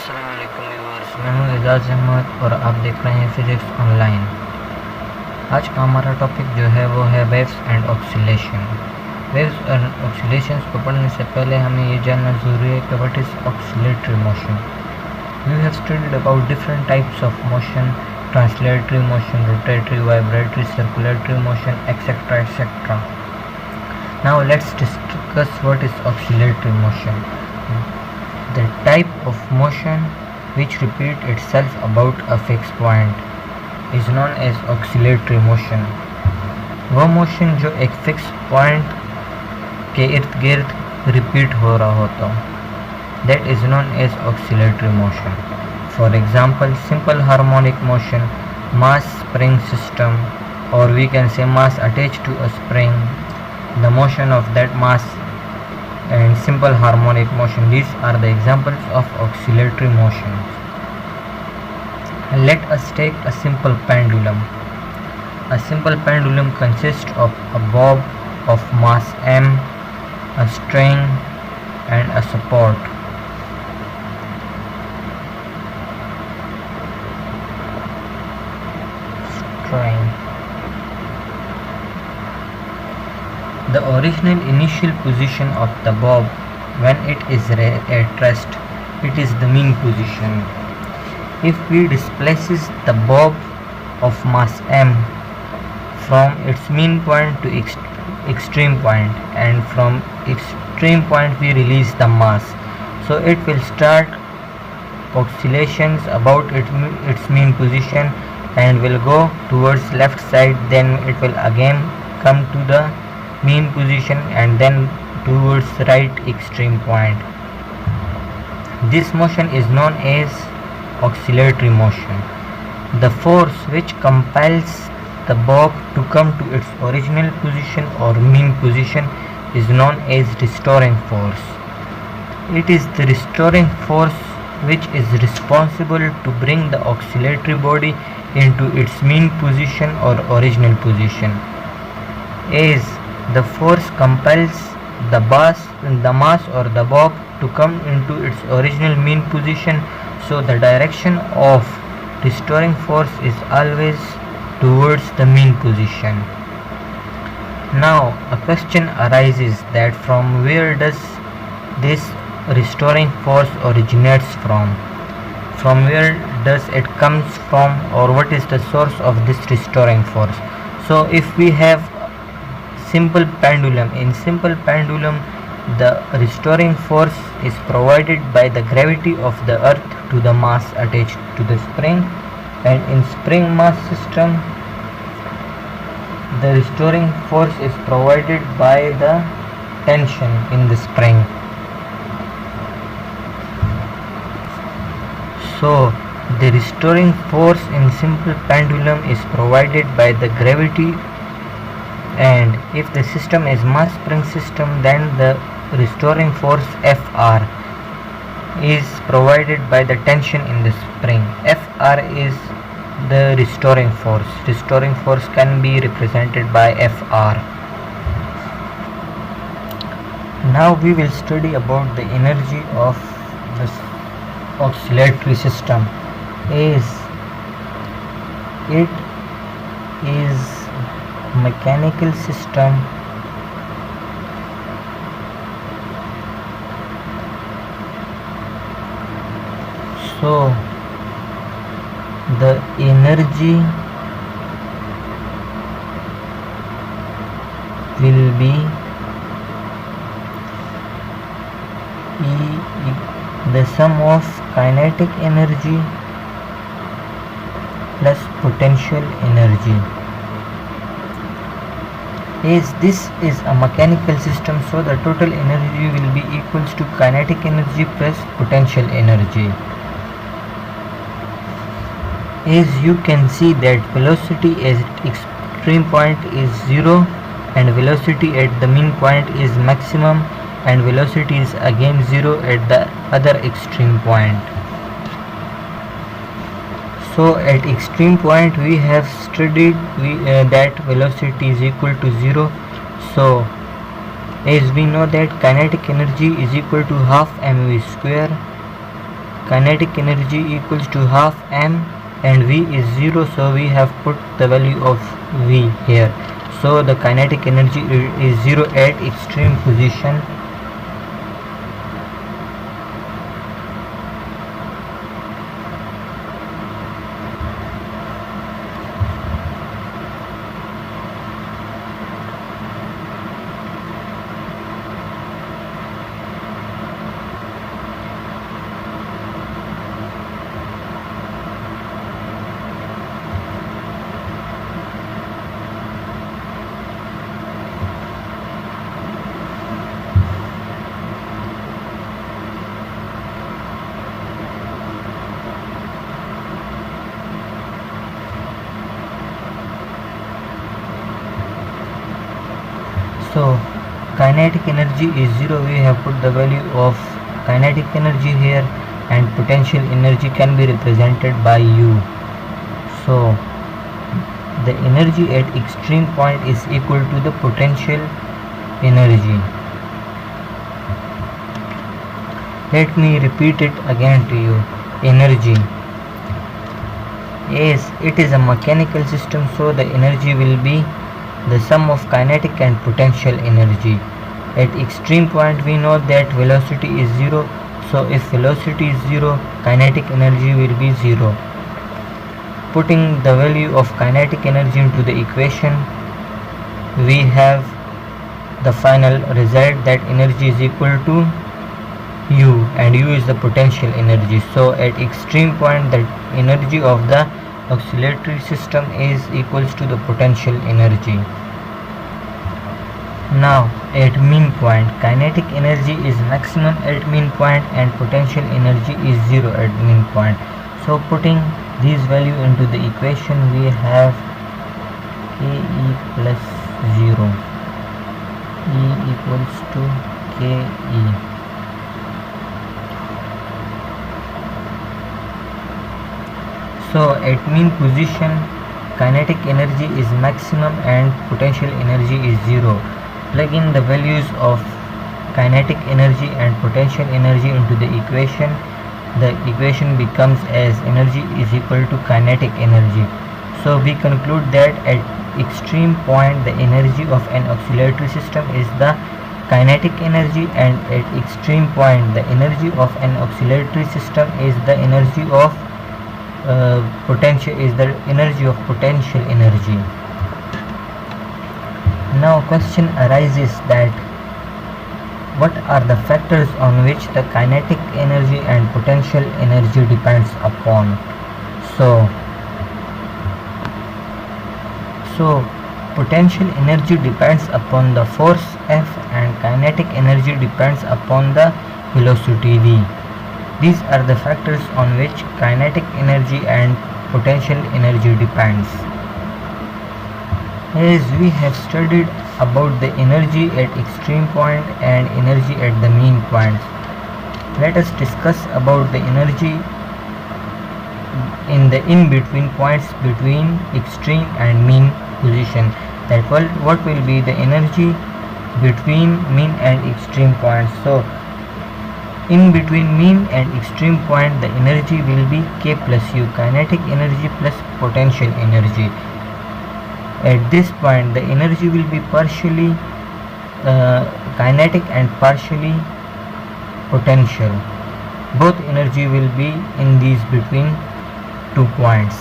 अस्सलामुअलैकुम व्यूअर्स, मैं हूँ एजाज अहमद और आप देख रहे हैं फिजिक्स ऑनलाइन। आज का हमारा टॉपिक जो है वो है waves and oscillation. Waves and oscillations को पढ़ने से पहले हमें ये जानना ज़रूरी है कि what is oscillatory motion. We have studied about different types of motion, translatory motion, rotatory, vibratory, circulatory motion, etcetera etcetera. Now let's discuss what is oscillatory motion. The type of motion which repeat itself about a fixed point is known as oscillatory motion. वो motion जो एक fix point के इर्द गिर्द repeat हो रहा होता that is known as oscillatory motion. For example, simple harmonic motion, mass spring system, or we can say mass attached to a spring, the motion of that mass and simple harmonic motion. These are the examples of oscillatory motion. Let us take a simple pendulum. A simple pendulum consists of a bob of mass m, a string and a support. The original initial position of the bob when it is at rest, it is the mean position. If we displaces the bob of mass m from its mean point to extreme point, and from extreme point we release the mass, so it will start oscillations about its mean position and will go towards left side, then it will again come to the mean position and then towards right extreme point. This motion is known as oscillatory motion. The force which compels the bob to come to its original position or mean position is known as restoring force. It is the restoring force which is responsible to bring the oscillatory body into its mean position or original position. As the force compels the mass or the bob to come into its original mean position, so the direction of restoring force is always towards the mean position. Now a question arises that from where does this restoring force originates from? From where does it comes from, or what is the source of this restoring force? So if we have simple pendulum, in simple pendulum the restoring force is provided by the gravity of the earth to the mass attached to the spring, and in spring mass system the restoring force is provided by the tension in the spring. So the restoring force in simple pendulum is provided by the gravity, and if the system is mass spring system, then the restoring force Fr is provided by the tension in the spring. Fr is the restoring force. Restoring force can be represented by Fr. Now we will study about the energy of this oscillatory system. As it is mechanical system, so the energy will be the sum of kinetic energy plus potential energy. As this is a mechanical system, so the total energy will be equals to kinetic energy plus potential energy. As you can see that velocity at extreme point is 0 and velocity at the mean point is maximum, and velocity is again 0 at the other extreme point. So at extreme point we have studied that velocity is equal to 0. So as we know that kinetic energy is equal to half mv square kinetic energy equals to half m, and V is 0, so we have put the value of V here. So the kinetic energy is 0 at extreme position. So kinetic energy is 0, we have put the value of kinetic energy here, and potential energy can be represented by U. So the energy at extreme point is equal to the potential energy. Let me repeat it again to you. Energy. Yes, it is a mechanical system, so the energy will be the sum of kinetic and potential energy. At extreme point we know that velocity is 0, so if velocity is 0, kinetic energy will be 0. Putting the value of kinetic energy into the equation, we have the final result that energy is equal to U, and U is the potential energy. So at extreme point the energy of the oscillatory system is equals to the potential energy. Now at mean point, kinetic energy is maximum at mean point and potential energy is 0 at mean point. So putting these value into the equation, we have Ke plus 0, E equals to Ke. So at mean position, kinetic energy is maximum and potential energy is 0. Plug in the values of kinetic energy and potential energy into the equation. The equation becomes as energy is equal to kinetic energy. So we conclude that at extreme point the energy of an oscillatory system is the kinetic energy, and at extreme point the energy of an oscillatory system is the energy of potential energy. Now question arises that what are the factors on which the kinetic energy and potential energy depends upon. So potential energy depends upon the force F, and kinetic energy depends upon the velocity V. These are the factors on which kinetic energy and potential energy depends. As we have studied about the energy at extreme point and energy at the mean point, let us discuss about the energy in the in-between points between extreme and mean position. That what will be the energy between mean and extreme points. So in between mean and extreme point the energy will be K plus U, kinetic energy plus potential energy. At this point the energy will be partially kinetic and partially potential. Both energy will be in these between 2 points.